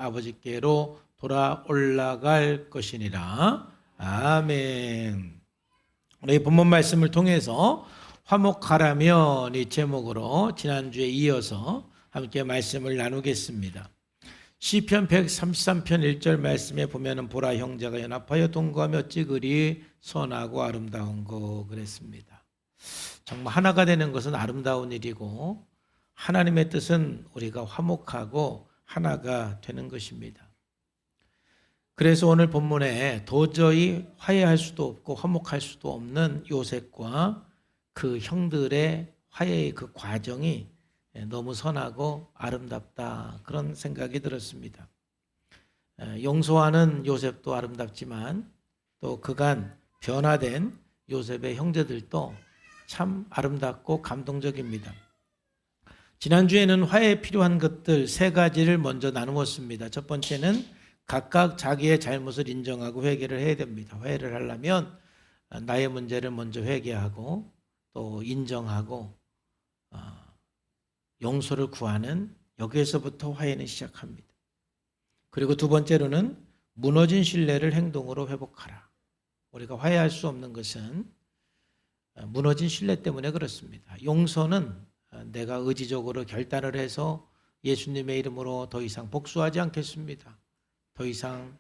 아버지께로 돌아 올라갈 것이니라. 아멘. 우리 본문 말씀을 통해서 화목하라면 이 제목으로 지난주에 이어서 함께 말씀을 나누겠습니다. 시편 133편 1절 말씀에 보면은 보라 형제가 연합하여 동거하며 어찌 그리 선하고 아름다운 거 그랬습니다. 정말 하나가 되는 것은 아름다운 일이고 하나님의 뜻은 우리가 화목하고 하나가 되는 것입니다. 그래서 오늘 본문에 도저히 화해할 수도 없고 화목할 수도 없는 요셉과 그 형들의 화해의 그 과정이 너무 선하고 아름답다, 그런 생각이 들었습니다. 용서하는 요셉도 아름답지만 또 그간 변화된 요셉의 형제들도 참 아름답고 감동적입니다. 지난주에는 화해에 필요한 것들 세 가지를 먼저 나누었습니다. 첫 번째는 각각 자기의 잘못을 인정하고 회개를 해야 됩니다. 화해를 하려면 나의 문제를 먼저 회개하고 또 인정하고 용서를 구하는, 여기에서부터 화해는 시작합니다. 그리고 두 번째로는 무너진 신뢰를 행동으로 회복하라. 우리가 화해할 수 없는 것은 무너진 신뢰 때문에 그렇습니다. 용서는 내가 의지적으로 결단을 해서 예수님의 이름으로 더 이상 복수하지 않겠습니다. 더 이상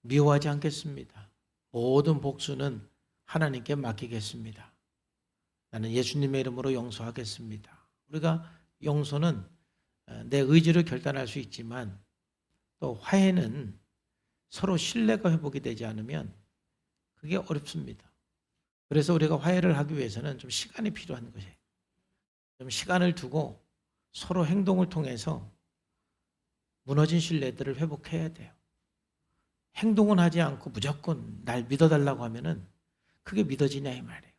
미워하지 않겠습니다. 모든 복수는 하나님께 맡기겠습니다. 나는 예수님의 이름으로 용서하겠습니다. 우리가 용서는 내 의지로 결단할 수 있지만 또 화해는 서로 신뢰가 회복이 되지 않으면 그게 어렵습니다. 그래서 우리가 화해를 하기 위해서는 좀 시간이 필요한 것이에요. 좀 시간을 두고 서로 행동을 통해서 무너진 신뢰들을 회복해야 돼요. 행동은 하지 않고 무조건 날 믿어달라고 하면은 그게 믿어지냐 이 말이에요.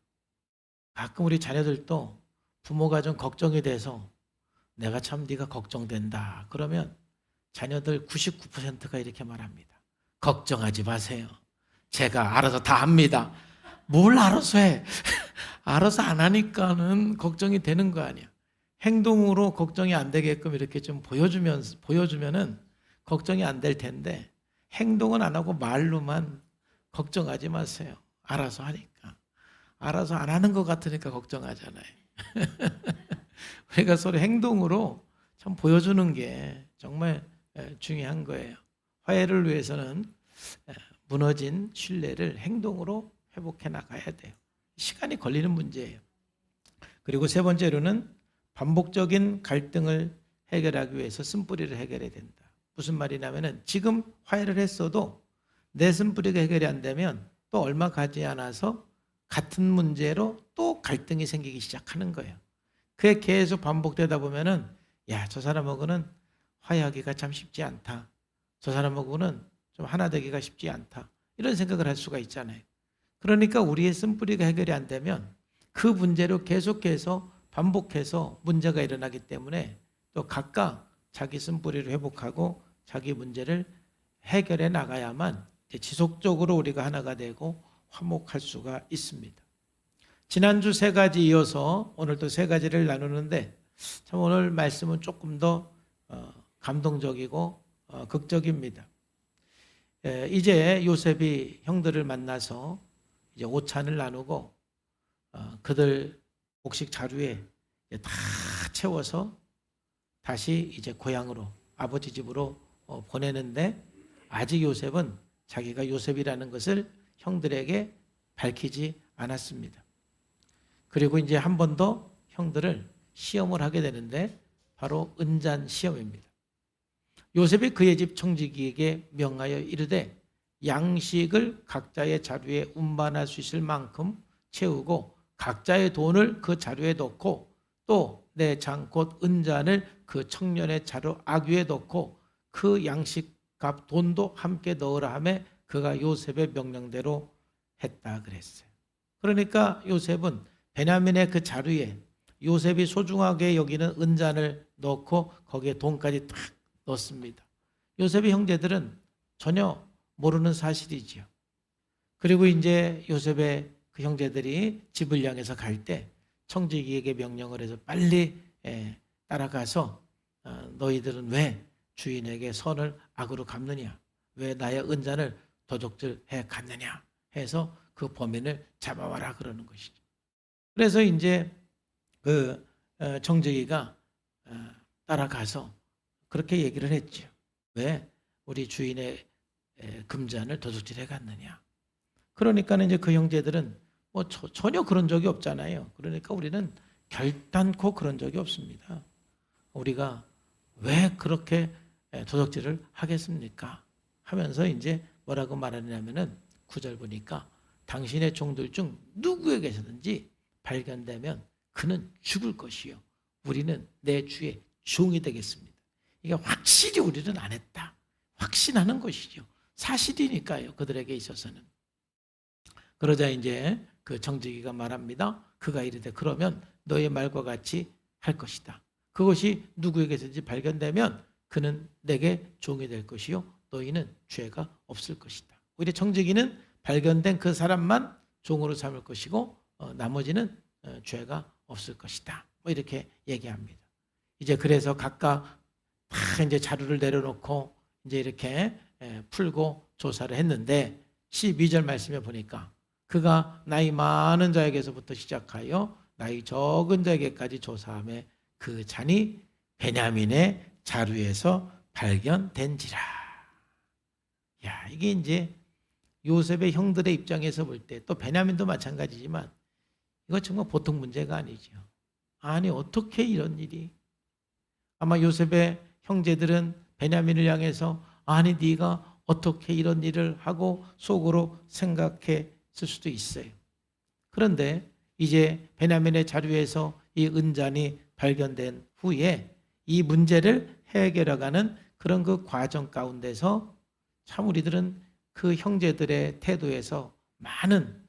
가끔 우리 자녀들도 부모가 좀 걱정이 돼서 내가 참 네가 걱정된다 그러면 자녀들 99%가 이렇게 말합니다. 걱정하지 마세요. 제가 알아서 다 합니다. 뭘 알아서 해? 알아서 안 하니까는 걱정이 되는 거 아니야. 행동으로 걱정이 안 되게끔 이렇게 좀 보여주면은 걱정이 안 될 텐데 행동은 안 하고 말로만 걱정하지 마세요. 알아서 하니까. 알아서 안 하는 것 같으니까 걱정하잖아요. 우리가 서로 행동으로 참 보여주는 게 정말 중요한 거예요. 화해를 위해서는 무너진 신뢰를 행동으로 회복해 나가야 돼요. 시간이 걸리는 문제예요. 그리고 세 번째로는 반복적인 갈등을 해결하기 위해서 쓴뿌리를 해결해야 된다. 무슨 말이냐면은 지금 화해를 했어도 내 쓴뿌리가 해결이 안 되면 또 얼마 가지 않아서 같은 문제로 또 갈등이 생기기 시작하는 거예요. 그게 계속 반복되다 보면은 야, 저 사람하고는 화해하기가 참 쉽지 않다. 저 사람하고는 좀 하나 되기가 쉽지 않다. 이런 생각을 할 수가 있잖아요. 그러니까 우리의 쓴뿌리가 해결이 안 되면 그 문제로 계속해서 반복해서 문제가 일어나기 때문에 또 각각 자기 쓴뿌리를 회복하고 자기 문제를 해결해 나가야만 지속적으로 우리가 하나가 되고 화목할 수가 있습니다. 지난주 세 가지 이어서 오늘 또 세 가지를 나누는데 참 오늘 말씀은 조금 더 감동적이고 극적입니다. 이제 요셉이 형들을 만나서 이제 오찬을 나누고 그들 곡식 자루에 다 채워서 다시 이제 고향으로 아버지 집으로 보내는데 아직 요셉은 자기가 요셉이라는 것을 형들에게 밝히지 않았습니다. 그리고 이제 한 번 더 형들을 시험을 하게 되는데 바로 은잔 시험입니다. 요셉이 그의 집 청지기에게 명하여 이르되 양식을 각자의 자루에 운반할 수 있을 만큼 채우고 각자의 돈을 그 자루에 넣고 또 내 장 곧 은잔을 그 청년의 자루 아귀에 넣고 그 양식값 돈도 함께 넣으라 하며 그가 요셉의 명령대로 했다 그랬어요. 그러니까 요셉은 베냐민의 그 자루에 요셉이 소중하게 여기는 은잔을 넣고 거기에 돈까지 딱 넣습니다. 요셉의 형제들은 전혀 모르는 사실이지요. 그리고 이제 요셉의 그 형제들이 집을 향해서 갈 때 청지기에게 명령을 해서 빨리 따라가서 너희들은 왜 주인에게 선을 악으로 갚느냐? 왜 나의 은잔을 도둑질해 갔느냐? 해서 그 범인을 잡아와라 그러는 것이죠. 그래서 이제 그 정직이가 따라가서 그렇게 얘기를 했죠. 왜 우리 주인의 금잔을 도둑질해 갔느냐? 그러니까 이제 그 형제들은 뭐 전혀 그런 적이 없잖아요. 그러니까 우리는 결단코 그런 적이 없습니다. 우리가 왜 그렇게 도둑질을 하겠습니까? 하면서 이제 뭐라고 말하냐면은 9절 보니까 당신의 종들 중 누구에게서든지 발견되면 그는 죽을 것이요. 우리는 내 주의 종이 되겠습니다. 이게 확실히 우리는 안 했다. 확신하는 것이죠. 사실이니까요. 그들에게 있어서는. 그러자 이제 그 정직이가 말합니다. 그가 이르되 그러면 너의 말과 같이 할 것이다. 그것이 누구에게든지 발견되면 그는 내게 종이 될 것이요. 너희는 죄가 없을 것이다. 오히려 정직이는 발견된 그 사람만 종으로 삼을 것이고 나머지는 죄가 없을 것이다. 뭐 이렇게 얘기합니다. 이제 그래서 각각 다 이제 자료를 내려놓고 이제 이렇게 풀고 조사를 했는데 12절 말씀에 보니까 그가 나이 많은 자에게서부터 시작하여 나이 적은 자에게까지 조사함에 그 잔이 베냐민의 자루에서 발견된지라. 야, 이게 이제 요셉의 형들의 입장에서 볼 때 또 베냐민도 마찬가지지만 이거 정말 보통 문제가 아니죠. 아니 어떻게 이런 일이? 아마 요셉의 형제들은 베냐민을 향해서 아니 네가 어떻게 이런 일을 하고 속으로 생각했을 수도 있어요. 그런데 이제 베냐민의 자루에서 이 은잔이 발견된 후에 이 문제를 해결해가는 그런 그 과정 가운데서 참 우리들은 그 형제들의 태도에서 많은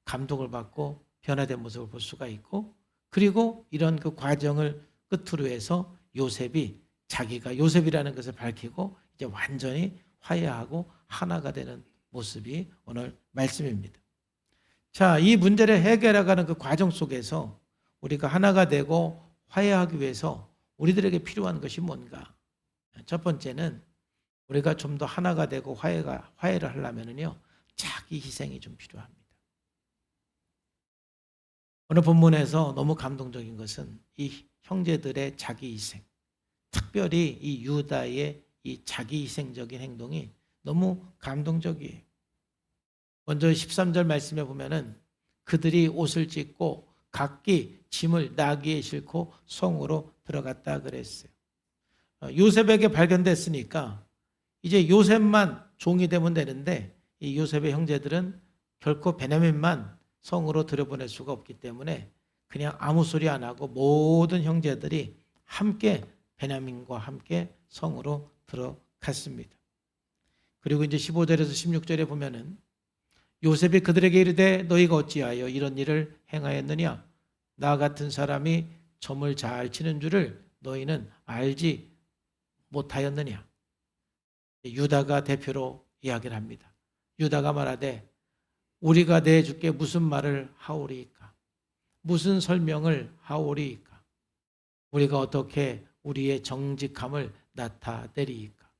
감동을 받고 변화된 모습을 볼 수가 있고, 그리고 이런 그 과정을 끝으로 해서 요셉이 자기가 요셉이라는 것을 밝히고 이제 완전히 화해하고 하나가 되는 모습이 오늘 말씀입니다. 자, 이 문제를 해결해가는 그 과정 속에서 우리가 하나가 되고 화해하기 위해서 우리들에게 필요한 것이 뭔가? 첫 번째는 우리가 좀 더 하나가 되고 화해를 하려면요, 자기 희생이 좀 필요합니다. 오늘 본문에서 너무 감동적인 것은 이 형제들의 자기 희생, 특별히 이 유다의 이 자기 희생적인 행동이 너무 감동적이에요. 먼저 13절 말씀에 보면은 그들이 옷을 찢고 각기 짐을 나귀에 싣고 성으로 들어갔다 그랬어요. 요셉에게 발견됐으니까 이제 요셉만 종이 되면 되는데 이 요셉의 형제들은 결코 베냐민만 성으로 들여보낼 수가 없기 때문에 그냥 아무 소리 안 하고 모든 형제들이 함께 베냐민과 함께 성으로 들어갔습니다. 그리고 이제 15절에서 16절에 보면은 요셉이 그들에게 이르되 너희가 어찌하여 이런 일을 행하였느냐? 나 같은 사람이 점을 잘 치는 줄을 너희는 알지 못하였느냐? 유다가 대표로 이야기를 합니다. 유다가 말하되 우리가 내 주께 무슨 말을 하오리이까? 무슨 설명을 하오리이까? 우리가 어떻게 우리의 정직함을 나타내리이까?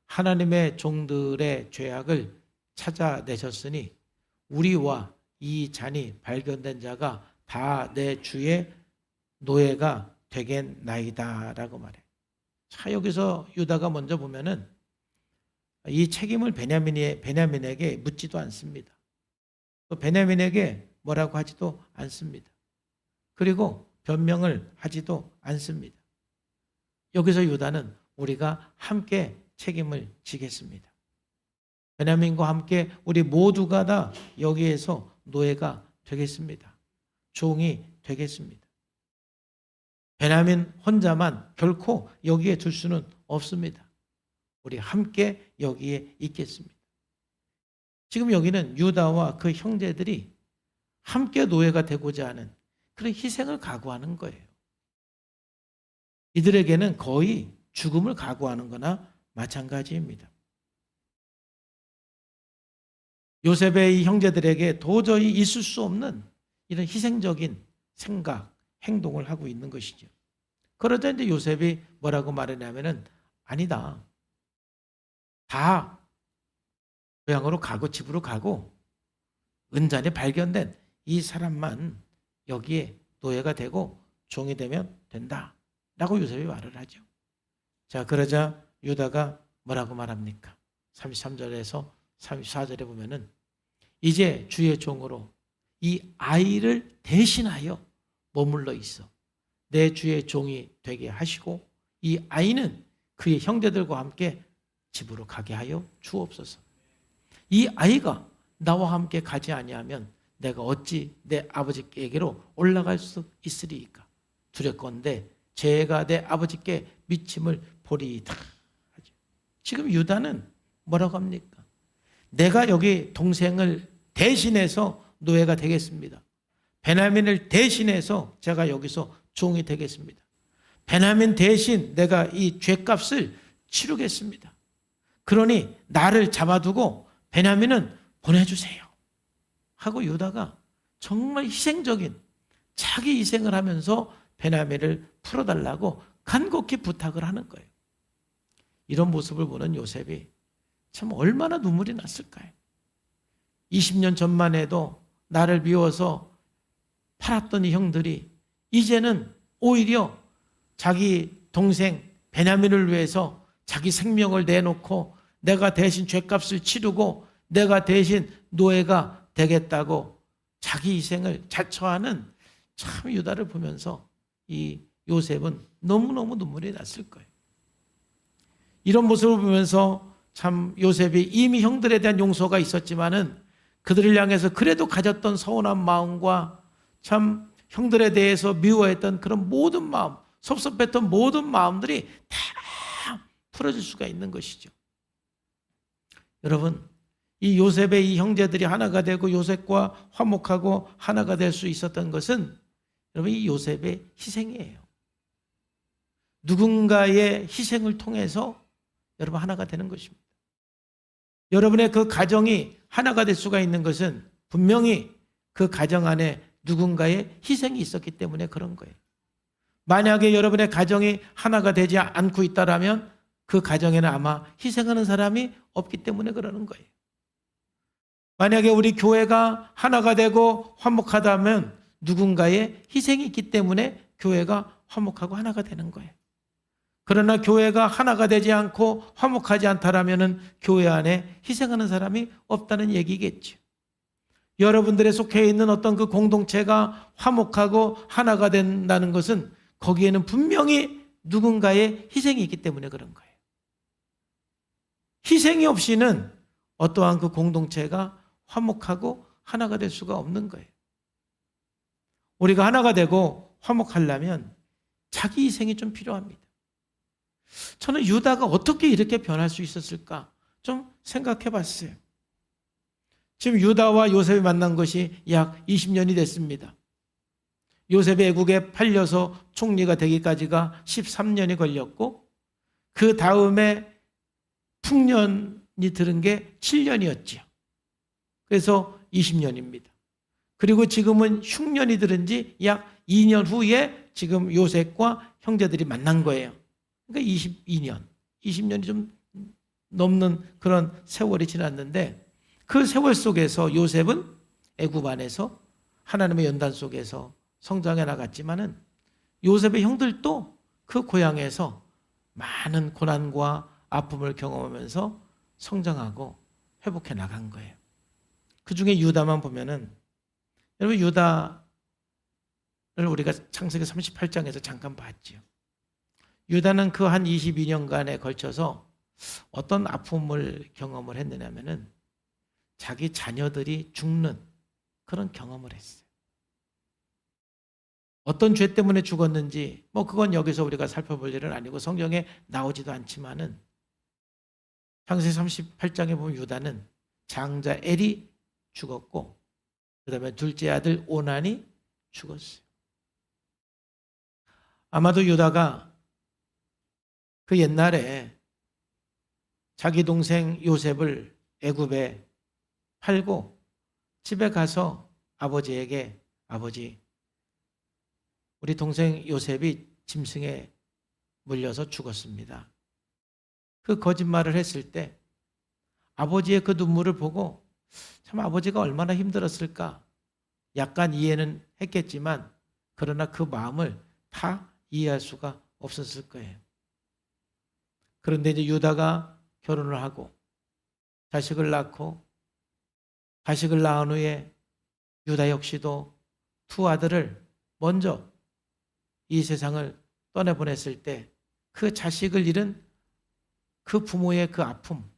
하나님의 종들의 죄악을 찾아내셨으니 우리와 이 잔이 발견된 자가 다 내 주의 노예가 되겠나이다 라고 말해. 자, 여기서 유다가 먼저 보면은 이 책임을 베냐민에게 묻지도 않습니다. 또 베냐민에게 뭐라고 하지도 않습니다. 그리고 변명을 하지도 않습니다. 여기서 유다는 우리가 함께 책임을 지겠습니다. 베냐민과 함께 우리 모두가 다 여기에서 노예가 되겠습니다. 종이 되겠습니다. 베냐민 혼자만 결코 여기에 둘 수는 없습니다. 우리 함께 여기에 있겠습니다. 지금 여기는 유다와 그 형제들이 함께 노예가 되고자 하는 그런 희생을 각오하는 거예요. 이들에게는 거의 죽음을 각오하는 거나 마찬가지입니다. 요셉의 이 형제들에게 도저히 있을 수 없는 이런 희생적인 생각, 행동을 하고 있는 것이죠. 그러자 이제 요셉이 뭐라고 말하냐면은 아니다. 다 고향으로 가고 집으로 가고 은잔에 발견된 이 사람만 여기에 노예가 되고 종이 되면 된다 라고 요셉이 말을 하죠. 자, 그러자 유다가 뭐라고 말합니까? 33절에서 34절에 보면은 이제 주의 종으로 이 아이를 대신하여 머물러 있어 내 주의 종이 되게 하시고 이 아이는 그의 형제들과 함께 집으로 가게 하여 주옵소서. 이 아이가 나와 함께 가지 아니하면 내가 어찌 내 아버지께로 올라갈 수 있으리이까. 두렵건대 제가 내 아버지께 미침을 보리이다. 지금 유다는 뭐라고 합니까? 내가 여기 동생을 대신해서 노예가 되겠습니다. 베냐민을 대신해서 제가 여기서 종이 되겠습니다. 베냐민 대신 내가 이 죄값을 치르겠습니다. 그러니 나를 잡아두고 베냐민은 보내주세요 하고 유다가 정말 희생적인 자기 희생을 하면서 베냐민을 풀어달라고 간곡히 부탁을 하는 거예요. 이런 모습을 보는 요셉이 참 얼마나 눈물이 났을까요? 20년 전만 해도 나를 미워서 팔았던 이 형들이 이제는 오히려 자기 동생 베냐민을 위해서 자기 생명을 내놓고 내가 대신 죄값을 치르고 내가 대신 노예가 되겠다고 자기 희생을 자처하는 참 유다를 보면서 이 요셉은 너무너무 눈물이 났을 거예요. 이런 모습을 보면서 참 요셉이 이미 형들에 대한 용서가 있었지만은 그들을 향해서 그래도 가졌던 서운한 마음과 참 형들에 대해서 미워했던 그런 모든 마음, 섭섭했던 모든 마음들이 다 풀어질 수가 있는 것이죠. 여러분, 이 요셉의 이 형제들이 하나가 되고 요셉과 화목하고 하나가 될 수 있었던 것은 여러분 이 요셉의 희생이에요. 누군가의 희생을 통해서 여러분 하나가 되는 것입니다. 여러분의 그 가정이 하나가 될 수가 있는 것은 분명히 그 가정 안에 누군가의 희생이 있었기 때문에 그런 거예요. 만약에 여러분의 가정이 하나가 되지 않고 있다라면 그 가정에는 아마 희생하는 사람이 없기 때문에 그러는 거예요. 만약에 우리 교회가 하나가 되고 화목하다면 누군가의 희생이 있기 때문에 교회가 화목하고 하나가 되는 거예요. 그러나 교회가 하나가 되지 않고 화목하지 않다라면 교회 안에 희생하는 사람이 없다는 얘기겠죠. 여러분들의 속해 있는 어떤 그 공동체가 화목하고 하나가 된다는 것은 거기에는 분명히 누군가의 희생이 있기 때문에 그런 거예요. 희생이 없이는 어떠한 그 공동체가 화목하고 하나가 될 수가 없는 거예요. 우리가 하나가 되고 화목하려면 자기 희생이 좀 필요합니다. 저는 유다가 어떻게 이렇게 변할 수 있었을까 좀 생각해 봤어요. 지금 유다와 요셉이 만난 것이 약 20년이 됐습니다. 요셉이 애국에 팔려서 총리가 되기까지가 13년이 걸렸고 그 다음에 풍년이 들은 게 7년이었지요. 그래서 20년입니다. 그리고 지금은 흉년이 들은 지 약 2년 후에 지금 요셉과 형제들이 만난 거예요. 그러니까 22년, 20년이 좀 넘는 그런 세월이 지났는데 그 세월 속에서 요셉은 애굽 안에서 하나님의 연단 속에서 성장해 나갔지만은 요셉의 형들도 그 고향에서 많은 고난과 아픔을 경험하면서 성장하고 회복해 나간 거예요. 그 중에 유다만 보면은 여러분 유다를 우리가 창세기 38장에서 잠깐 봤죠. 유다는 그 한 22년간에 걸쳐서 어떤 아픔을 경험을 했느냐면은 자기 자녀들이 죽는 그런 경험을 했어요. 어떤 죄 때문에 죽었는지 뭐 그건 여기서 우리가 살펴볼 일은 아니고 성경에 나오지도 않지만은 창세기 38장에 보면 유다는 장자 엘이 죽었고 그다음에 둘째 아들 오난이 죽었어요. 아마도 유다가 그 옛날에 자기 동생 요셉을 애굽에 팔고 집에 가서 아버지에게 아버지 우리 동생 요셉이 짐승에 물려서 죽었습니다. 그 거짓말을 했을 때 아버지의 그 눈물을 보고 참 아버지가 얼마나 힘들었을까 약간 이해는 했겠지만 그러나 그 마음을 다 이해할 수가 없었을 거예요. 그런데 이제 유다가 결혼을 하고 자식을 낳고 자식을 낳은 후에 유다 역시도 두 아들을 먼저 이 세상을 떠내보냈을 때 그 자식을 잃은 그 부모의 그 아픔,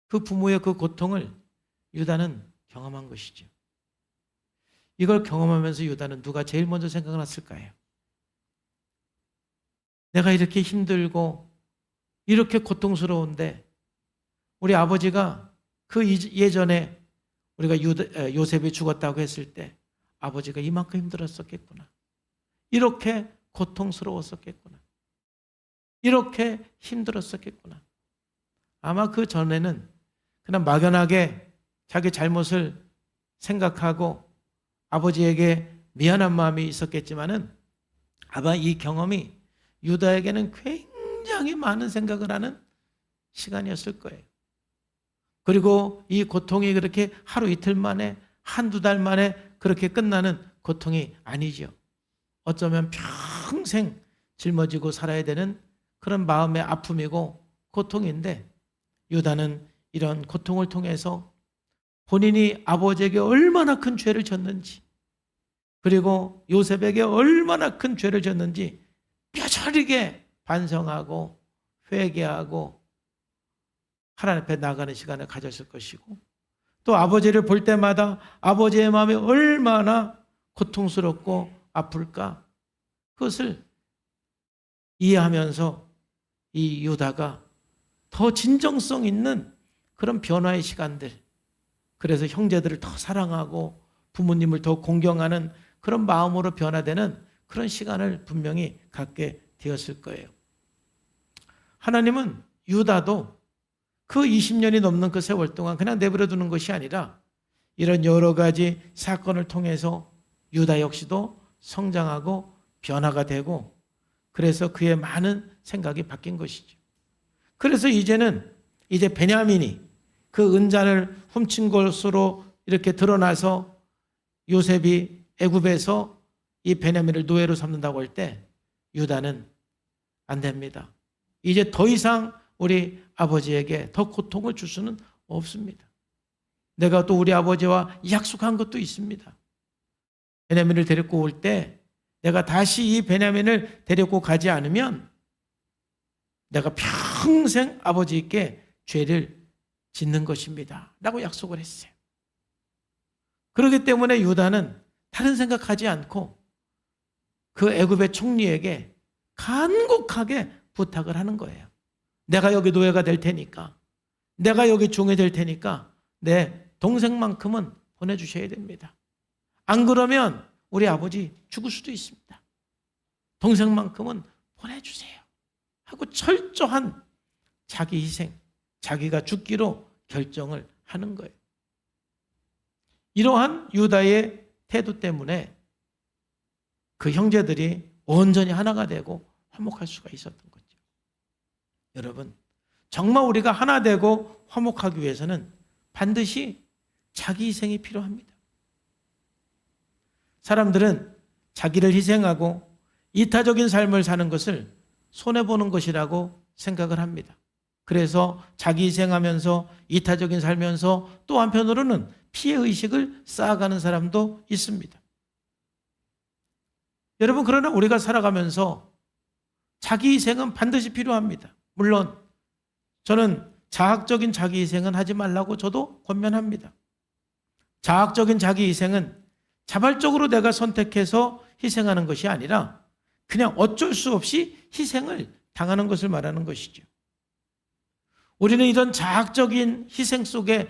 그 부모의 그 고통을 유다는 경험한 것이죠. 이걸 경험하면서 유다는 누가 제일 먼저 생각났을까요? 내가 이렇게 힘들고 이렇게 고통스러운데 우리 아버지가 그 예전에 우리가 요셉이 죽었다고 했을 때 아버지가 이만큼 힘들었었겠구나. 이렇게 고통스러웠었겠구나. 이렇게 힘들었었겠구나. 아마 그 전에는 그냥 막연하게 자기 잘못을 생각하고 아버지에게 미안한 마음이 있었겠지만은 아마 이 경험이 유다에게는 굉장히 많은 생각을 하는 시간이었을 거예요. 그리고 이 고통이 그렇게 하루 이틀 만에 한두 달 만에 그렇게 끝나는 고통이 아니죠. 어쩌면 평생 짊어지고 살아야 되는 그런 마음의 아픔이고 고통인데 유다는 이런 고통을 통해서 본인이 아버지에게 얼마나 큰 죄를 졌는지 그리고 요셉에게 얼마나 큰 죄를 졌는지 뼈저리게 반성하고 회개하고 하나님 앞에 나가는 시간을 가졌을 것이고 또 아버지를 볼 때마다 아버지의 마음이 얼마나 고통스럽고 아플까 그것을 이해하면서 이 유다가 더 진정성 있는 그런 변화의 시간들 그래서 형제들을 더 사랑하고 부모님을 더 공경하는 그런 마음으로 변화되는 그런 시간을 분명히 갖게 되었을 거예요. 하나님은 유다도 그 20년이 넘는 그 세월 동안 그냥 내버려 두는 것이 아니라 이런 여러 가지 사건을 통해서 유다 역시도 성장하고 변화가 되고 그래서 그의 많은 생각이 바뀐 것이죠. 그래서 이제 베냐민이 그 은잔을 훔친 것으로 이렇게 드러나서 요셉이 애굽에서 이 베냐민을 노예로 삼는다고 할 때 유다는 안 됩니다. 이제 더 이상 우리 아버지에게 더 고통을 줄 수는 없습니다. 내가 또 우리 아버지와 약속한 것도 있습니다. 베냐민을 데리고 올 때 내가 다시 이 베냐민을 데리고 가지 않으면 내가 평생 아버지께 죄를 짓는 것입니다. 라고 약속을 했어요. 그렇기 때문에 유다는 다른 생각하지 않고 그 애굽의 총리에게 간곡하게 부탁을 하는 거예요. 내가 여기 노예가 될 테니까 내가 여기 종이 될 테니까 내 동생만큼은 보내주셔야 됩니다. 안 그러면 우리 아버지 죽을 수도 있습니다. 동생만큼은 보내주세요. 하고 철저한 자기 희생, 자기가 죽기로 결정을 하는 거예요. 이러한 유다의 태도 때문에 그 형제들이 온전히 하나가 되고 화목할 수가 있었던 거죠. 여러분, 정말 우리가 하나 되고 화목하기 위해서는 반드시 자기 희생이 필요합니다. 사람들은 자기를 희생하고 이타적인 삶을 사는 것을 손해보는 것이라고 생각을 합니다. 그래서 자기 희생하면서 이타적인 살면서 또 한편으로는 피해의식을 쌓아가는 사람도 있습니다. 여러분, 그러나 우리가 살아가면서 자기 희생은 반드시 필요합니다. 물론 저는 자학적인 자기 희생은 하지 말라고 저도 권면합니다. 자학적인 자기 희생은 자발적으로 내가 선택해서 희생하는 것이 아니라 그냥 어쩔 수 없이 희생을 당하는 것을 말하는 것이죠. 우리는 이런 자학적인 희생 속에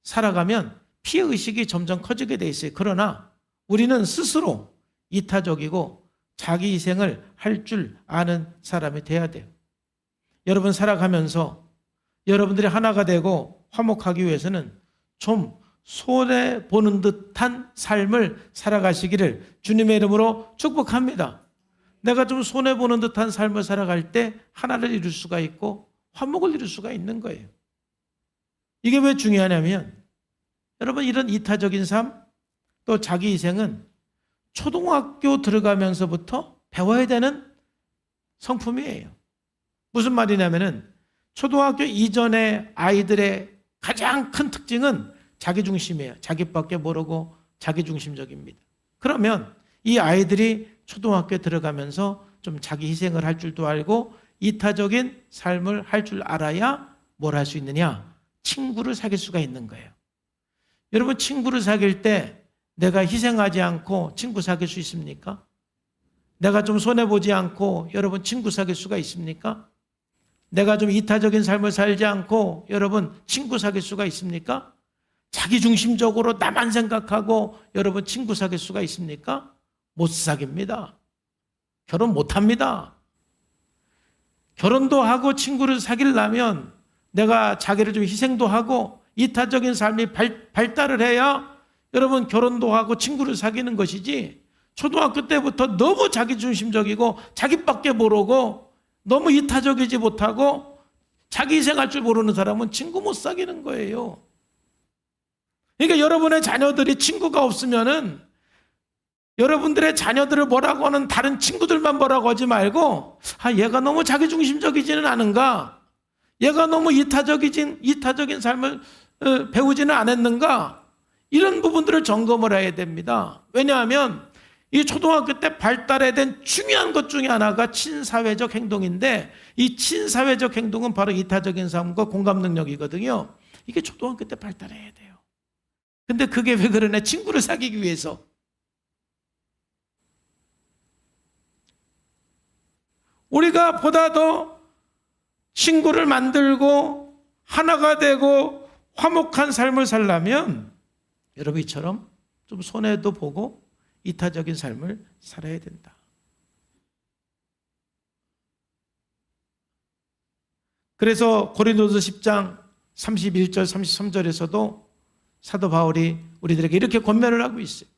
살아가면 피해의식이 점점 커지게 돼 있어요. 그러나 우리는 스스로 이타적이고 자기 희생을 할 줄 아는 사람이 돼야 돼요. 여러분 살아가면서 여러분들이 하나가 되고 화목하기 위해서는 좀 손해보는 듯한 삶을 살아가시기를 주님의 이름으로 축복합니다. 내가 좀 손해보는 듯한 삶을 살아갈 때 하나를 이룰 수가 있고 화목을 이룰 수가 있는 거예요. 이게 왜 중요하냐면 여러분 이런 이타적인 삶 또 자기 희생은 초등학교 들어가면서부터 배워야 되는 성품이에요. 무슨 말이냐면은 초등학교 이전의 아이들의 가장 큰 특징은 자기중심이에요. 자기밖에 모르고 자기중심적입니다. 그러면 이 아이들이 초등학교에 들어가면서 좀 자기 희생을 할 줄도 알고 이타적인 삶을 할 줄 알아야 뭘 할 수 있느냐? 친구를 사귈 수가 있는 거예요. 여러분 친구를 사귈 때 내가 희생하지 않고 친구 사귈 수 있습니까? 내가 좀 손해보지 않고 여러분 친구 사귈 수가 있습니까? 내가 좀 이타적인 삶을 살지 않고 여러분 친구 사귈 수가 있습니까? 자기중심적으로 나만 생각하고 여러분 친구 사귈 수가 있습니까? 못 사깁니다. 결혼 못합니다. 결혼도 하고 친구를 사귀려면 내가 자기를 좀 희생도 하고 이타적인 삶이 발달을 해야 여러분 결혼도 하고 친구를 사귀는 것이지 초등학교 때부터 너무 자기중심적이고 자기밖에 모르고 너무 이타적이지 못하고 자기 희생할 줄 모르는 사람은 친구 못 사귀는 거예요. 그러니까 여러분의 자녀들이 친구가 없으면은 여러분들의 자녀들을 뭐라고 하는 다른 친구들만 뭐라고 하지 말고 얘가 너무 자기중심적이지는 않은가? 얘가 너무 이타적인 삶을 배우지는 않았는가? 이런 부분들을 점검을 해야 됩니다. 왜냐하면 이 초등학교 때 발달해야 된 중요한 것 중에 하나가 친사회적 행동인데 이 친사회적 행동은 바로 이타적인 삶과 공감 능력이거든요. 이게 초등학교 때 발달해야 돼요. 근데 그게 왜 그러냐? 친구를 사귀기 위해서. 우리가 보다 더 친구를 만들고 하나가 되고 화목한 삶을 살려면 여러분 이처럼 좀 손해도 보고 이타적인 삶을 살아야 된다. 그래서 고린도서 10장 31절 33절에서도 사도 바울이 우리들에게 이렇게 권면을 하고 있어요.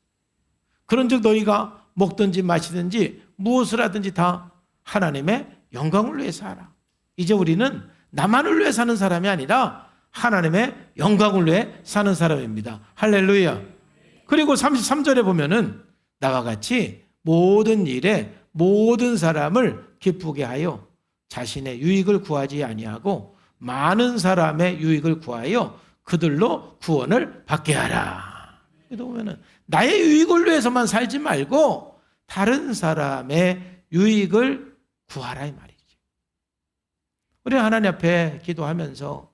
그런즉 너희가 먹든지 마시든지 무엇을 하든지 다 하나님의 영광을 위해서 하라. 이제 우리는 나만을 위해 사는 사람이 아니라 하나님의 영광을 위해 사는 사람입니다. 할렐루야. 그리고 33절에 보면은 나와 같이 모든 일에 모든 사람을 기쁘게 하여 자신의 유익을 구하지 아니하고 많은 사람의 유익을 구하여 그들로 구원을 받게 하라. 그래도 보면은 나의 유익을 위해서만 살지 말고 다른 사람의 유익을 구하라 이 말이죠. 우리 하나님 앞에 기도하면서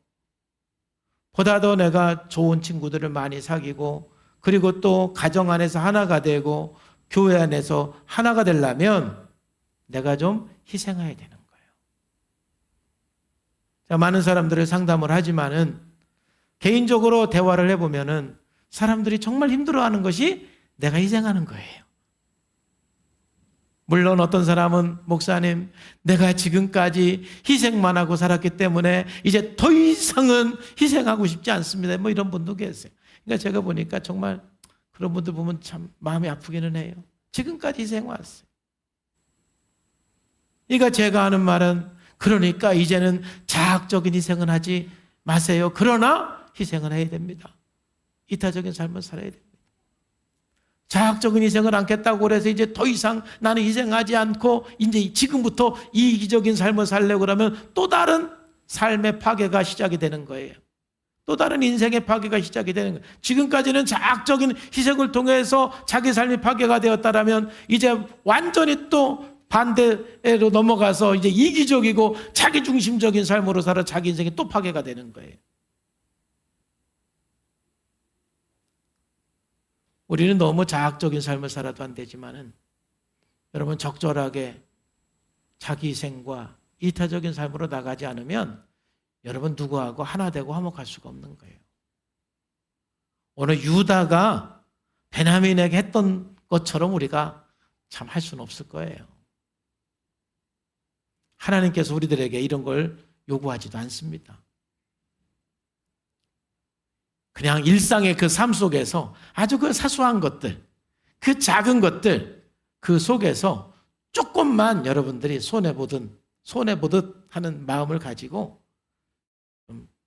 보다 더 내가 좋은 친구들을 많이 사귀고 그리고 또 가정 안에서 하나가 되고 교회 안에서 하나가 되려면 내가 좀 희생해야 되는 거예요. 자, 많은 사람들을 상담을 하지만은 개인적으로 대화를 해보면은 사람들이 정말 힘들어하는 것이 내가 희생하는 거예요. 물론 어떤 사람은 목사님 내가 지금까지 희생만 하고 살았기 때문에 이제 더 이상은 희생하고 싶지 않습니다. 뭐 이런 분도 계세요. 그러니까 제가 보니까 정말 그런 분들 보면 참 마음이 아프기는 해요. 지금까지 희생해왔어요. 그러니까 제가 하는 말은 그러니까 이제는 자학적인 희생은 하지 마세요. 그러나 희생은 해야 됩니다. 이타적인 삶을 살아야 됩니다. 자학적인 희생을 않겠다고 해서 이제 더 이상 나는 희생하지 않고 이제 지금부터 이기적인 삶을 살려고 그러면 또 다른 삶의 파괴가 시작이 되는 거예요. 또 다른 인생의 파괴가 시작이 되는 거예요. 지금까지는 자학적인 희생을 통해서 자기 삶이 파괴가 되었다라면 이제 완전히 또 반대로 넘어가서 이제 이기적이고 자기중심적인 삶으로 살아 자기 인생이 또 파괴가 되는 거예요. 우리는 너무 자학적인 삶을 살아도 안 되지만은 여러분 적절하게 자기 희생과 이타적인 삶으로 나가지 않으면 여러분 누구하고 하나 되고 화목할 수가 없는 거예요. 오늘 유다가 베냐민에게 했던 것처럼 우리가 참 할 수는 없을 거예요. 하나님께서 우리들에게 이런 걸 요구하지도 않습니다. 그냥 일상의 그 삶 속에서 아주 그 사소한 것들, 그 작은 것들, 그 속에서 조금만 여러분들이 손해보듯 하는 마음을 가지고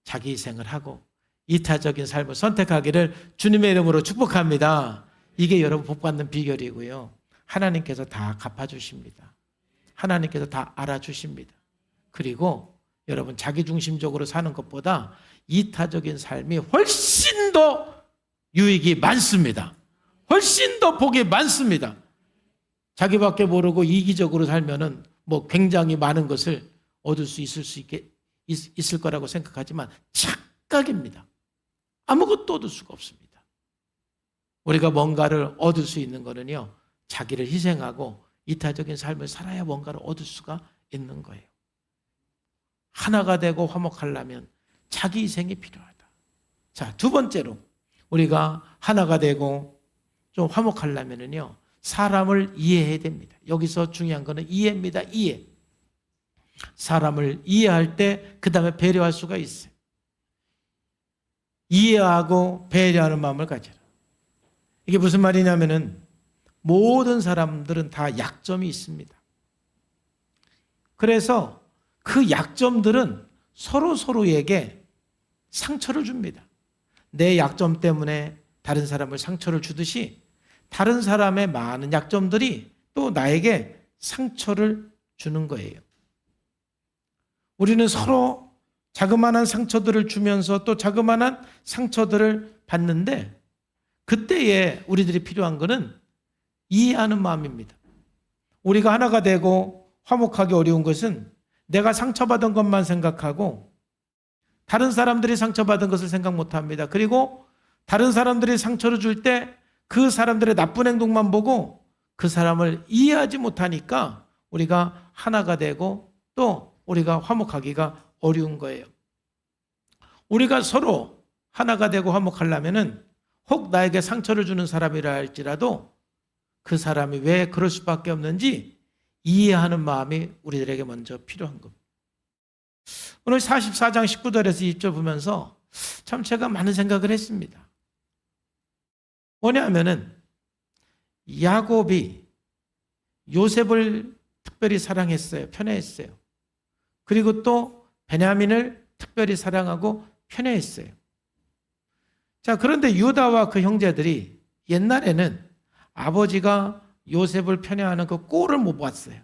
자기 희생을 하고 이타적인 삶을 선택하기를 주님의 이름으로 축복합니다. 이게 여러분 복 받는 비결이고요. 하나님께서 다 갚아주십니다. 하나님께서 다 알아주십니다. 그리고 여러분 자기중심적으로 사는 것보다 이타적인 삶이 훨씬 더 유익이 많습니다. 훨씬 더 복이 많습니다. 자기밖에 모르고 이기적으로 살면은 뭐 굉장히 많은 것을 얻을 수 있을 거라고 생각하지만 착각입니다. 아무것도 얻을 수가 없습니다. 우리가 뭔가를 얻을 수 있는 거는요, 자기를 희생하고 이타적인 삶을 살아야 뭔가를 얻을 수가 있는 거예요. 하나가 되고 화목하려면 자기 희생이 필요하다. 자, 두 번째로 우리가 하나가 되고 좀 화목하려면은요, 사람을 이해해야 됩니다. 여기서 중요한 거는 이해입니다. 이해. 사람을 이해할 때 그 다음에 배려할 수가 있어요. 이해하고 배려하는 마음을 가져라. 이게 무슨 말이냐면은 모든 사람들은 다 약점이 있습니다. 그래서 그 약점들은 서로에게 상처를 줍니다. 내 약점 때문에 다른 사람을 상처를 주듯이 다른 사람의 많은 약점들이 또 나에게 상처를 주는 거예요. 우리는 서로 자그마한 상처들을 주면서 또 자그마한 상처들을 받는데 그때에 우리들이 필요한 것은 이해하는 마음입니다. 우리가 하나가 되고 화목하기 어려운 것은 내가 상처받은 것만 생각하고 다른 사람들이 상처받은 것을 생각 못합니다. 그리고 다른 사람들이 상처를 줄 때 그 사람들의 나쁜 행동만 보고 그 사람을 이해하지 못하니까 우리가 하나가 되고 또 우리가 화목하기가 어려운 거예요. 우리가 서로 하나가 되고 화목하려면은 혹 나에게 상처를 주는 사람이라 할지라도 그 사람이 왜 그럴 수밖에 없는지 이해하는 마음이 우리들에게 먼저 필요한 겁니다. 오늘 44장 19절에서 20절 보면서 참 제가 많은 생각을 했습니다. 뭐냐면은 야곱이 요셉을 특별히 사랑했어요. 편애했어요. 그리고 또 베냐민을 특별히 사랑하고 편애했어요. 자, 그런데 유다와 그 형제들이 옛날에는 아버지가 요셉을 편애하는 그 꼴을 못 봤어요.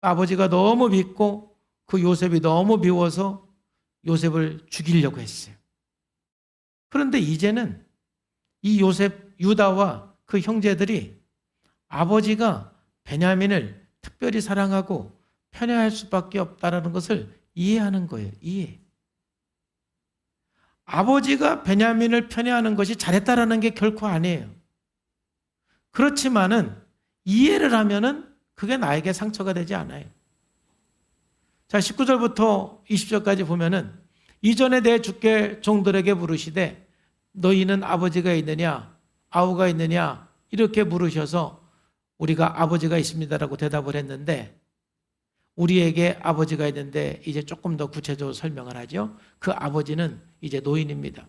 아버지가 너무 믿고 그 요셉이 너무 미워서 요셉을 죽이려고 했어요. 그런데 이제는 이 요셉, 유다와 그 형제들이 아버지가 베냐민을 특별히 사랑하고 편애할 수밖에 없다는 것을 이해하는 거예요. 이해. 아버지가 베냐민을 편애하는 것이 잘했다라는 게 결코 아니에요. 그렇지만은 이해를 하면은 그게 나에게 상처가 되지 않아요. 자, 19절부터 20절까지 보면은 이전에 내 주께 종들에게 물으시되 너희는 아버지가 있느냐 아우가 있느냐 이렇게 물으셔서 우리가 아버지가 있습니다라고 대답을 했는데 우리에게 아버지가 있는데 이제 조금 더 구체적으로 설명을 하죠. 그 아버지는 이제 노인입니다.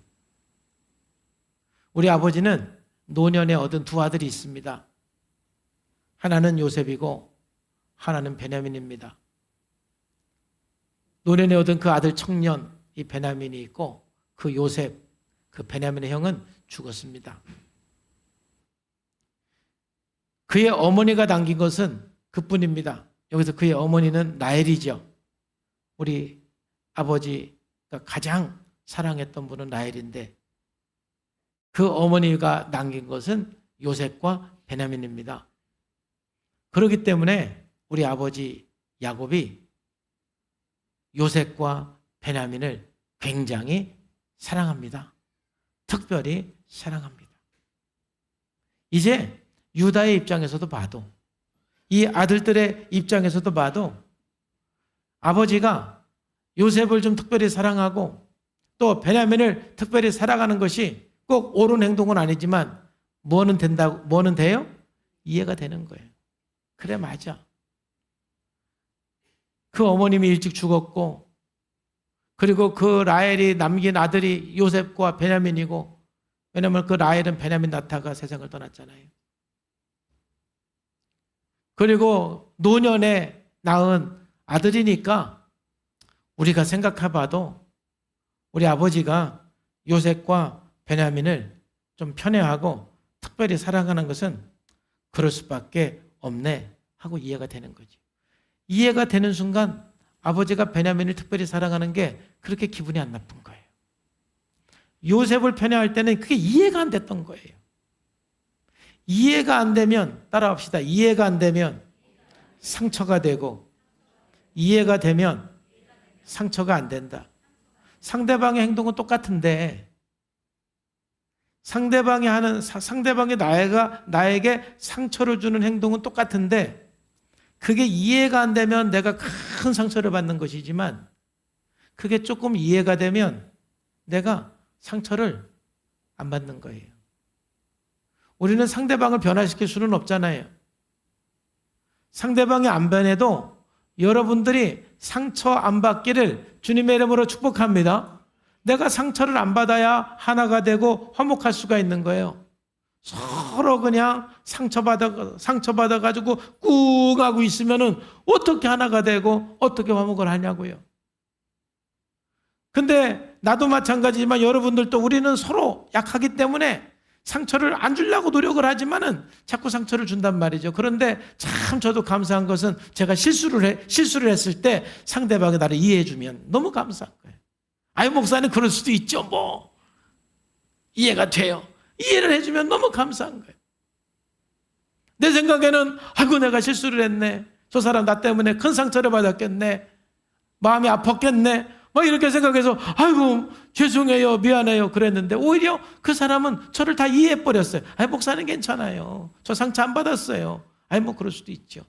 우리 아버지는 노년에 얻은 두 아들이 있습니다. 하나는 요셉이고 하나는 베냐민입니다. 노년에 얻은 그 아들 청년 이 베냐민이 있고 그 요셉 그 베냐민의 형은 죽었습니다. 그의 어머니가 남긴 것은 그뿐입니다. 여기서 그의 어머니는 라헬이죠. 우리 아버지가 가장 사랑했던 분은 라헬인데 그 어머니가 남긴 것은 요셉과 베냐민입니다. 그렇기 때문에 우리 아버지 야곱이 요셉과 베냐민을 굉장히 사랑합니다. 특별히 사랑합니다. 이제 유다의 입장에서도 봐도 이 아들들의 입장에서도 봐도 아버지가 요셉을 좀 특별히 사랑하고 또 베냐민을 특별히 사랑하는 것이 꼭 옳은 행동은 아니지만 뭐는 돼요? 이해가 되는 거예요. 그래, 맞아. 그 어머님이 일찍 죽었고 그리고 그 라헬이 남긴 아들이 요셉과 베냐민이고 왜냐하면 그 라헬은 베냐민 낳다가 세상을 떠났잖아요. 그리고 노년에 낳은 아들이니까 우리가 생각해봐도 우리 아버지가 요셉과 베냐민을 좀 편애하고 특별히 사랑하는 것은 그럴 수밖에 없네 하고 이해가 되는 거지. 이해가 되는 순간 아버지가 베냐민을 특별히 사랑하는 게 그렇게 기분이 안 나쁜 거예요. 요셉을 편애할 때는 그게 이해가 안 됐던 거예요. 이해가 안 되면, 따라합시다. 이해가 안 되면 상처가 되고, 이해가 되면 상처가 안 된다. 상대방의 행동은 똑같은데, 상대방이 나에게 상처를 주는 행동은 똑같은데, 그게 이해가 안 되면 내가 큰 상처를 받는 것이지만, 그게 조금 이해가 되면 내가 상처를 안 받는 거예요. 우리는 상대방을 변화시킬 수는 없잖아요. 상대방이 안 변해도 여러분들이 상처 안 받기를 주님의 이름으로 축복합니다. 내가 상처를 안 받아야 하나가 되고 화목할 수가 있는 거예요. 서로 그냥 상처받아가지고 꾹 하고 있으면은 어떻게 하나가 되고 어떻게 화목을 하냐고요. 근데 나도 마찬가지지만 여러분들도 우리는 서로 약하기 때문에 상처를 안 주려고 노력을 하지만은 자꾸 상처를 준단 말이죠. 그런데 참 저도 감사한 것은 제가 실수를 했을 때 상대방이 나를 이해해 주면 너무 감사한 거예요. 아유, 목사님 그럴 수도 있죠. 뭐 이해가 돼요. 이해를 해주면 너무 감사한 거예요. 내 생각에는 아이고 내가 실수를 했네. 저 사람 나 때문에 큰 상처를 받았겠네. 마음이 아팠겠네. 막 이렇게 생각해서 아이고 죄송해요, 미안해요 그랬는데 오히려 그 사람은 저를 다 이해해버렸어요. 아이, 목사는 괜찮아요. 저 상처 안 받았어요. 아이, 뭐 그럴 수도 있죠.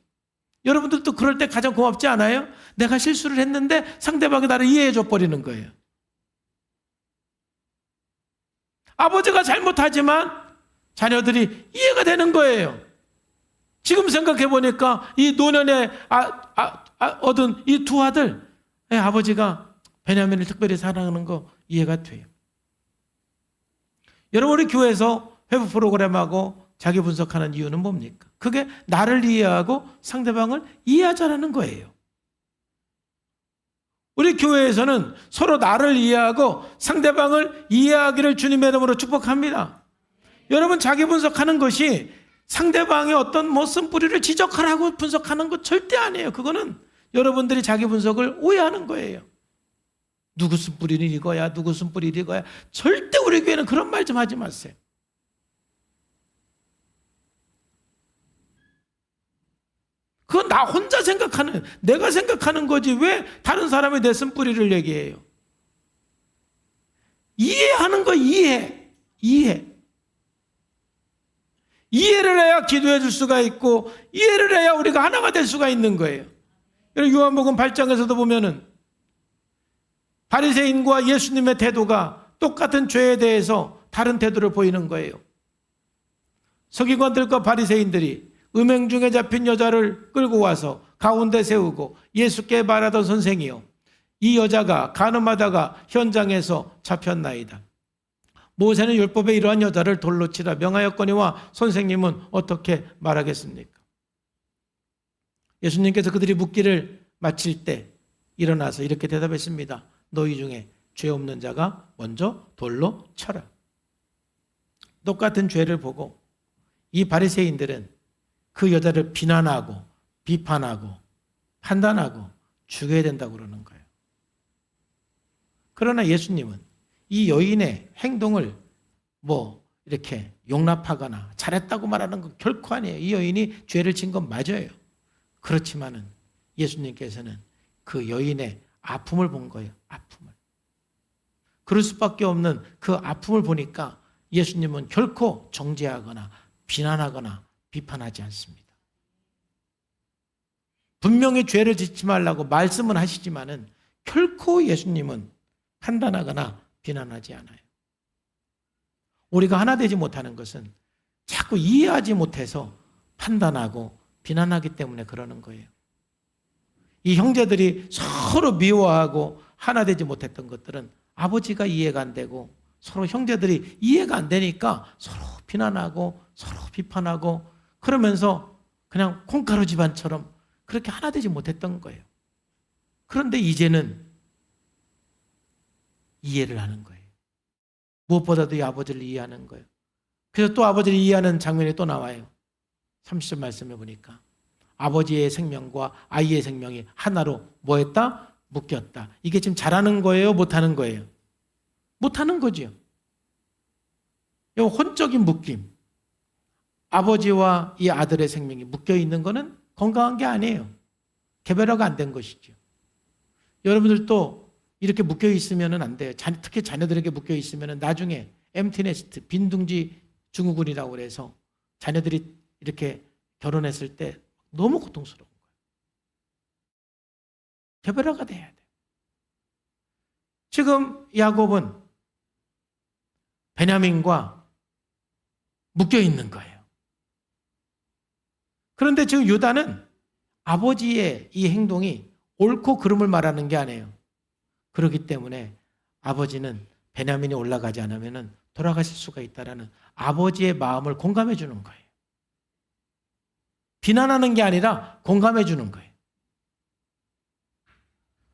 여러분들도 그럴 때 가장 고맙지 않아요? 내가 실수를 했는데 상대방이 나를 이해해줘 버리는 거예요. 아버지가 잘못하지만 자녀들이 이해가 되는 거예요. 지금 생각해 보니까 이 노년에 얻은 이 두 아들, 아버지가 베냐민을 특별히 사랑하는 거 이해가 돼요. 여러분, 우리 교회에서 회복 프로그램하고 자기 분석하는 이유는 뭡니까? 그게 나를 이해하고 상대방을 이해하자라는 거예요. 우리 교회에서는 서로 나를 이해하고 상대방을 이해하기를 주님의 이름으로 축복합니다. 여러분, 자기 분석하는 것이 상대방의 어떤 쓴뿌리를 지적하라고 분석하는 것 절대 아니에요. 그거는 여러분들이 자기 분석을 오해하는 거예요. 누구 쓴뿌리는 이거야, 누구 쓴뿌리는 이거야. 절대 우리 교회는 그런 말 좀 하지 마세요. 그건 나 혼자 내가 생각하는 거지 왜 다른 사람의 내 쓴뿌리를 얘기해요. 이해하는 거 이해를 해야 기도해 줄 수가 있고 이해를 해야 우리가 하나가 될 수가 있는 거예요. 요한복음 8장에서도 보면은 바리새인과 예수님의 태도가 똑같은 죄에 대해서 다른 태도를 보이는 거예요. 서기관들과 바리새인들이 음행 중에 잡힌 여자를 끌고 와서 가운데 세우고 예수께 말하던 선생이요, 이 여자가 간음하다가 현장에서 잡혔나이다. 모세는 율법에 이러한 여자를 돌로 치라 명하였거니와 선생님은 어떻게 말하겠습니까? 예수님께서 그들이 묻기를 마칠 때 일어나서 이렇게 대답했습니다. 너희 중에 죄 없는 자가 먼저 돌로 쳐라. 똑같은 죄를 보고 이 바리새인들은 그 여자를 비난하고 비판하고 판단하고 죽여야 된다고 그러는 거예요. 그러나 예수님은 이 여인의 행동을 이렇게 용납하거나 잘했다고 말하는 건 결코 아니에요. 이 여인이 죄를 진 건 맞아요. 그렇지만은 예수님께서는 그 여인의 아픔을 본 거예요. 아픔을. 그럴 수밖에 없는 그 아픔을 보니까 예수님은 결코 정죄하거나 비난하거나 비판하지 않습니다. 분명히 죄를 짓지 말라고 말씀은 하시지만은 결코 예수님은 판단하거나 비난하지 않아요. 우리가 하나 되지 못하는 것은 자꾸 이해하지 못해서 판단하고 비난하기 때문에 그러는 거예요. 이 형제들이 서로 미워하고 하나 되지 못했던 것들은 아버지가 이해가 안 되고 서로 형제들이 이해가 안 되니까 서로 비난하고 서로 비판하고 그러면서 그냥 콩가루 집안처럼 그렇게 하나 되지 못했던 거예요. 그런데 이제는 이해를 하는 거예요. 무엇보다도 이 아버지를 이해하는 거예요. 그래서 또 아버지를 이해하는 장면이 또 나와요. 30절 말씀해 보니까 아버지의 생명과 아이의 생명이 하나로 뭐 했다? 묶였다. 이게 지금 잘하는 거예요? 못하는 거예요? 못하는 거죠. 이 혼적인 묶임. 아버지와 이 아들의 생명이 묶여 있는 거는 건강한 게 아니에요. 개별화가 안 된 것이죠. 여러분들도 이렇게 묶여 있으면 안 돼요. 특히 자녀들에게 묶여 있으면 나중에 엠티네스트, 빈둥지 증후군이라고 그래서 자녀들이 이렇게 결혼했을 때 너무 고통스러운 거예요. 개별화가 돼야 돼요. 지금 야곱은 베냐민과 묶여 있는 거예요. 그런데 지금 유다는 아버지의 이 행동이 옳고 그름을 말하는 게 아니에요. 그렇기 때문에 아버지는 베냐민이 올라가지 않으면 돌아가실 수가 있다라는 아버지의 마음을 공감해 주는 거예요. 비난하는 게 아니라 공감해 주는 거예요.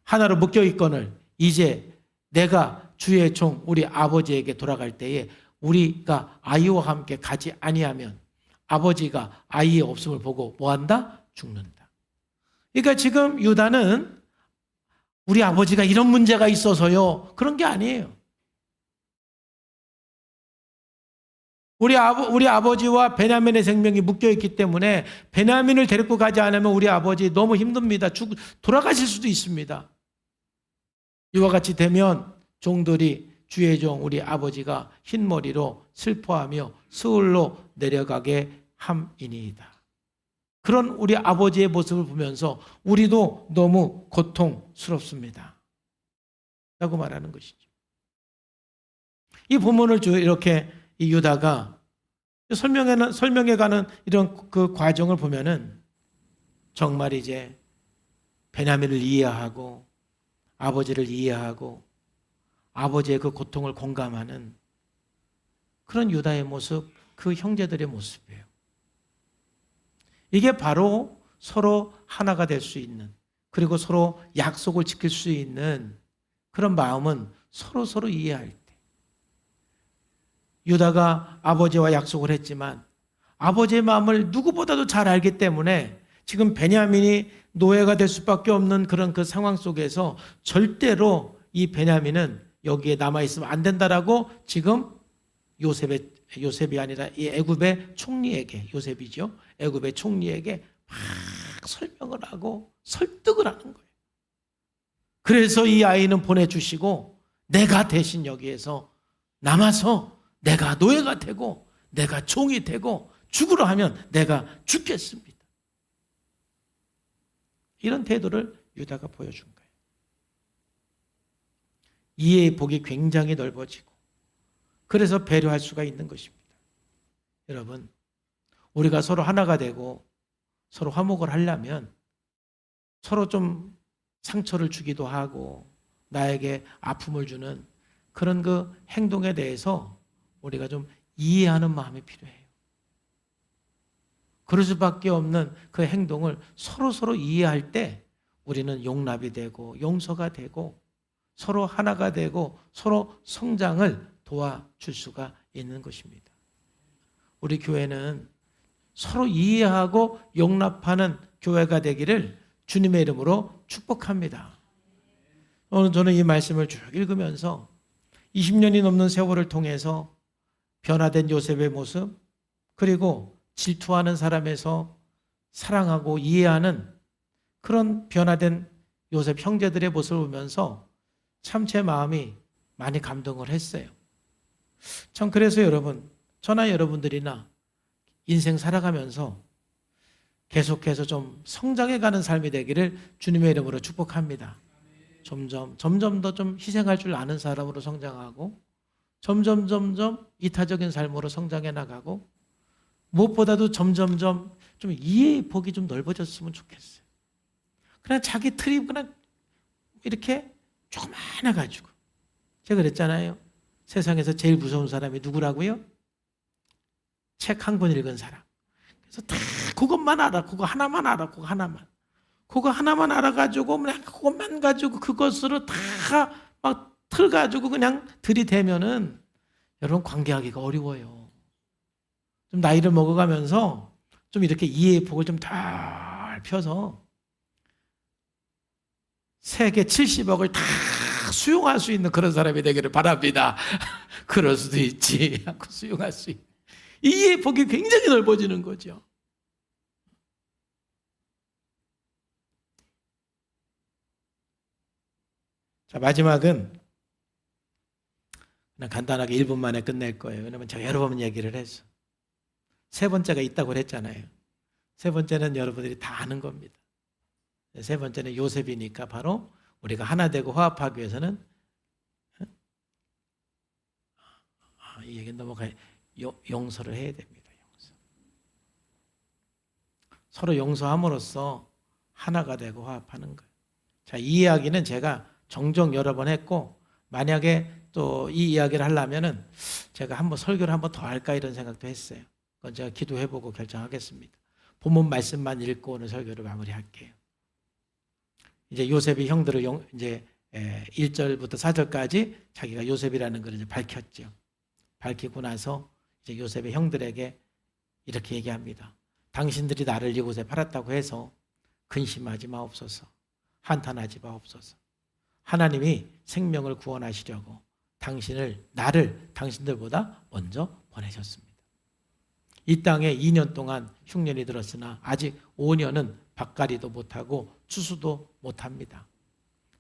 하나로 묶여 있거늘 이제 내가 주의 종 우리 아버지에게 돌아갈 때에 우리가 아이와 함께 가지 아니하면 아버지가 아이의 없음을 보고 뭐한다? 죽는다. 그러니까 지금 유다는 우리 아버지가 이런 문제가 있어서요. 그런 게 아니에요. 우리 아버지와 베냐민의 생명이 묶여있기 때문에 베냐민을 데리고 가지 않으면 우리 아버지 너무 힘듭니다. 돌아가실 수도 있습니다. 이와 같이 되면 종들이 주의 종 우리 아버지가 흰머리로 슬퍼하며 스울로 내려가게 함이니이다. 그런 우리 아버지의 모습을 보면서 우리도 너무 고통스럽습니다. 라고 말하는 것이죠. 이 본문을 이렇게 이 유다가 설명해가는 이런 그 과정을 보면은 정말 이제 베냐민을 이해하고 아버지를 이해하고 아버지의 그 고통을 공감하는 그런 유다의 모습, 그 형제들의 모습이에요. 이게 바로 서로 하나가 될 수 있는, 그리고 서로 약속을 지킬 수 있는 그런 마음은 서로 이해할 때. 유다가 아버지와 약속을 했지만 아버지의 마음을 누구보다도 잘 알기 때문에 지금 베냐민이 노예가 될 수밖에 없는 그런 그 상황 속에서 절대로 이 베냐민은 여기에 남아있으면 안 된다라고 지금 요셉이 아니라 이 애굽의 총리에게, 요셉이죠. 애굽의 총리에게 막 설명을 하고 설득을 하는 거예요. 그래서 이 아이는 보내주시고 내가 대신 여기에서 남아서 내가 노예가 되고 내가 종이 되고 죽으려 하면 내가 죽겠습니다. 이런 태도를 유다가 보여준 거예요. 이해의 폭이 굉장히 넓어지고 그래서 배려할 수가 있는 것입니다. 여러분, 우리가 서로 하나가 되고 서로 화목을 하려면 서로 좀 상처를 주기도 하고 나에게 아픔을 주는 그런 그 행동에 대해서 우리가 좀 이해하는 마음이 필요해요. 그럴 수밖에 없는 그 행동을 서로 이해할 때 우리는 용납이 되고 용서가 되고 서로 하나가 되고 서로 성장을 도와줄 수가 있는 것입니다. 우리 교회는 서로 이해하고 용납하는 교회가 되기를 주님의 이름으로 축복합니다. 오늘 저는 이 말씀을 쭉 읽으면서 20년이 넘는 세월을 통해서 변화된 요셉의 모습, 그리고 질투하는 사람에서 사랑하고 이해하는 그런 변화된 요셉 형제들의 모습을 보면서 참 제 마음이 많이 감동을 했어요. 참 그래서 여러분, 저나 여러분들이나 인생 살아가면서 계속해서 좀 성장해가는 삶이 되기를 주님의 이름으로 축복합니다. 점점 더 좀 희생할 줄 아는 사람으로 성장하고 점점 이타적인 삶으로 성장해 나가고 무엇보다도 점점 좀 이해의 폭이 좀 넓어졌으면 좋겠어요. 그냥 자기 틀이 그냥 이렇게 조그마해가지고 제가 그랬잖아요. 세상에서 제일 무서운 사람이 누구라고요? 책 한 권 읽은 사람. 그래서 다 그것만 알아. 그거 하나만 알아. 그거 하나만 알아가지고 그냥 그것만 가지고 그것으로 다 막 틀 가지고 그냥 들이대면은 여러분 관계하기가 어려워요. 좀 나이를 먹어가면서 좀 이렇게 이해의 폭을 좀 덜 펴서 세계 70억을 다 수용할 수 있는 그런 사람이 되기를 바랍니다. 그럴 수도 있지. 수용할 수 있는. 이해의 폭이 굉장히 넓어지는 거죠. 자, 마지막은 그냥 간단하게 1분 만에 끝낼 거예요. 왜냐하면 제가 여러 번 얘기를 해서. 세 번째가 있다고 그랬잖아요. 세 번째는 여러분들이 다 아는 겁니다. 세 번째는 요셉이니까 바로 우리가 하나 되고 화합하기 위해서는 이 얘기는 넘어가요. 용서를 해야 됩니다. 용서. 서로 용서함으로써 하나가 되고 화합하는 거예요. 자, 이 이야기는 제가 종종 여러 번 했고 만약에 또 이 이야기를 하려면은 제가 한번 설교를 한번 더 할까 이런 생각도 했어요. 그건 제가 기도해보고 결정하겠습니다. 본문 말씀만 읽고 오늘 설교를 마무리할게요. 이제 요셉이 형들을 이제 1절부터 4절까지 자기가 요셉이라는 걸 이제 밝혔죠. 밝히고 나서 이제 요셉의 형들에게 이렇게 얘기합니다. 당신들이 나를 이곳에 팔았다고 해서 근심하지 마옵소서. 한탄하지 마옵소서. 하나님이 생명을 구원하시려고 나를 당신들보다 먼저 보내셨습니다. 이 땅에 2년 동안 흉년이 들었으나 아직 5년은 밭갈이도 못하고 추수도 못합니다.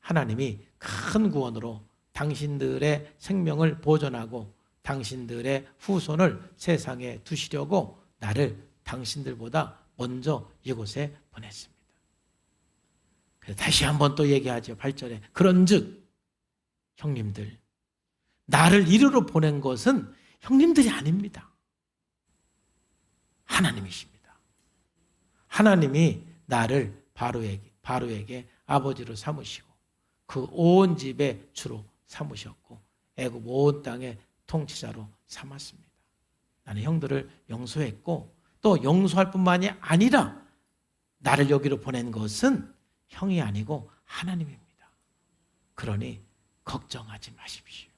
하나님이 큰 구원으로 당신들의 생명을 보존하고 당신들의 후손을 세상에 두시려고 나를 당신들보다 먼저 이곳에 보냈습니다. 그래서 다시 한번 또 얘기하죠. 8절에 그런즉 형님들 나를 이리로 보낸 것은 형님들이 아닙니다. 하나님이십니다. 하나님이 나를 바로에게 아버지로 삼으시고 그 온 집의 주로 삼으셨고 애굽 온 땅의 통치자로 삼았습니다. 나는 형들을 용서했고 또 용서할 뿐만이 아니라 나를 여기로 보낸 것은 형이 아니고 하나님입니다. 그러니 걱정하지 마십시오.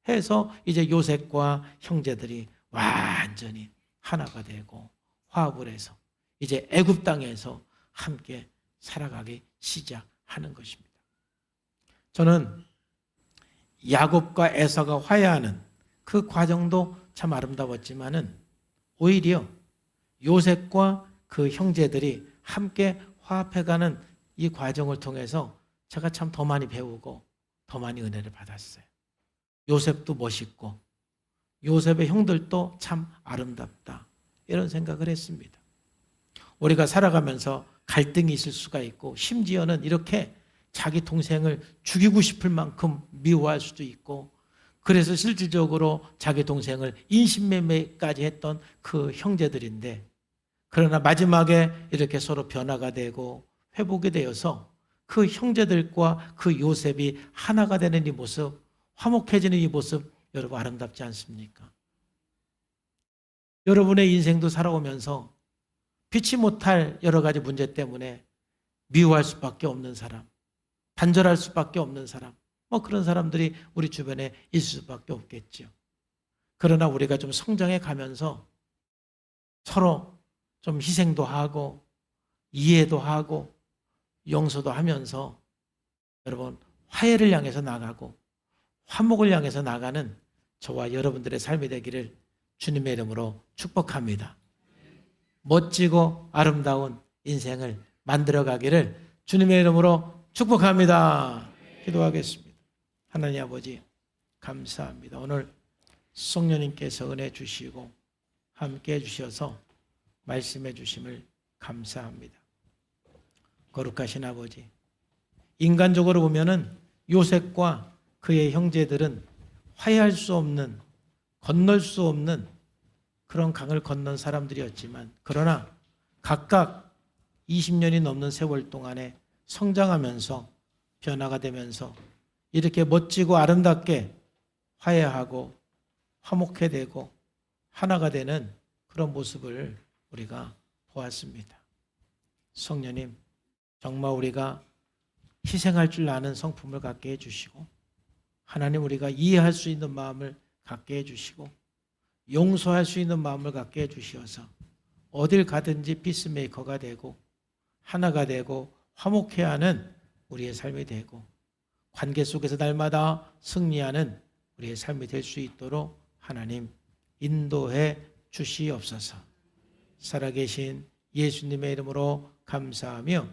해서 이제 요셉과 형제들이 완전히 하나가 되고 화합을 해서 이제 애굽 땅에서 함께 살아가기 시작하는 것입니다. 저는 야곱과 에서가 화해하는 그 과정도 참 아름다웠지만은 오히려 요셉과 그 형제들이 함께 화합해가는 이 과정을 통해서 제가 참 더 많이 배우고 더 많이 은혜를 받았어요. 요셉도 멋있고 요셉의 형들도 참 아름답다 이런 생각을 했습니다. 우리가 살아가면서 갈등이 있을 수가 있고 심지어는 이렇게 자기 동생을 죽이고 싶을 만큼 미워할 수도 있고 그래서 실질적으로 자기 동생을 인신매매까지 했던 그 형제들인데 그러나 마지막에 이렇게 서로 변화가 되고 회복이 되어서 그 형제들과 그 요셉이 하나가 되는 이 모습, 화목해지는 이 모습 여러분 아름답지 않습니까? 여러분의 인생도 살아오면서 피치 못할 여러 가지 문제 때문에 미워할 수밖에 없는 사람, 단절할 수밖에 없는 사람, 그런 사람들이 우리 주변에 있을 수밖에 없겠죠. 그러나 우리가 좀 성장해 가면서 서로 좀 희생도 하고 이해도 하고 용서도 하면서 여러분 화해를 향해서 나가고 화목을 향해서 나가는 저와 여러분들의 삶이 되기를 주님의 이름으로 축복합니다. 멋지고 아름다운 인생을 만들어가기를 주님의 이름으로 축복합니다. 기도하겠습니다. 하나님 아버지 감사합니다. 오늘 성령님께서 은혜 주시고 함께 해주셔서 말씀해 주심을 감사합니다. 거룩하신 아버지, 인간적으로 보면은 요셉과 그의 형제들은 화해할 수 없는, 건널 수 없는 그런 강을 건넌 사람들이었지만 그러나 각각 20년이 넘는 세월 동안에 성장하면서 변화가 되면서 이렇게 멋지고 아름답게 화해하고 화목해 되고 하나가 되는 그런 모습을 우리가 보았습니다. 성령님, 정말 우리가 희생할 줄 아는 성품을 갖게 해주시고 하나님, 우리가 이해할 수 있는 마음을 갖게 해주시고 용서할 수 있는 마음을 갖게 해주시어서 어딜 가든지 피스메이커가 되고 하나가 되고 화목해야 하는 우리의 삶이 되고 관계 속에서 날마다 승리하는 우리의 삶이 될 수 있도록 하나님 인도해 주시옵소서. 살아계신 예수님의 이름으로 감사하며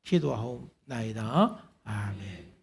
기도하옵나이다. 아멘.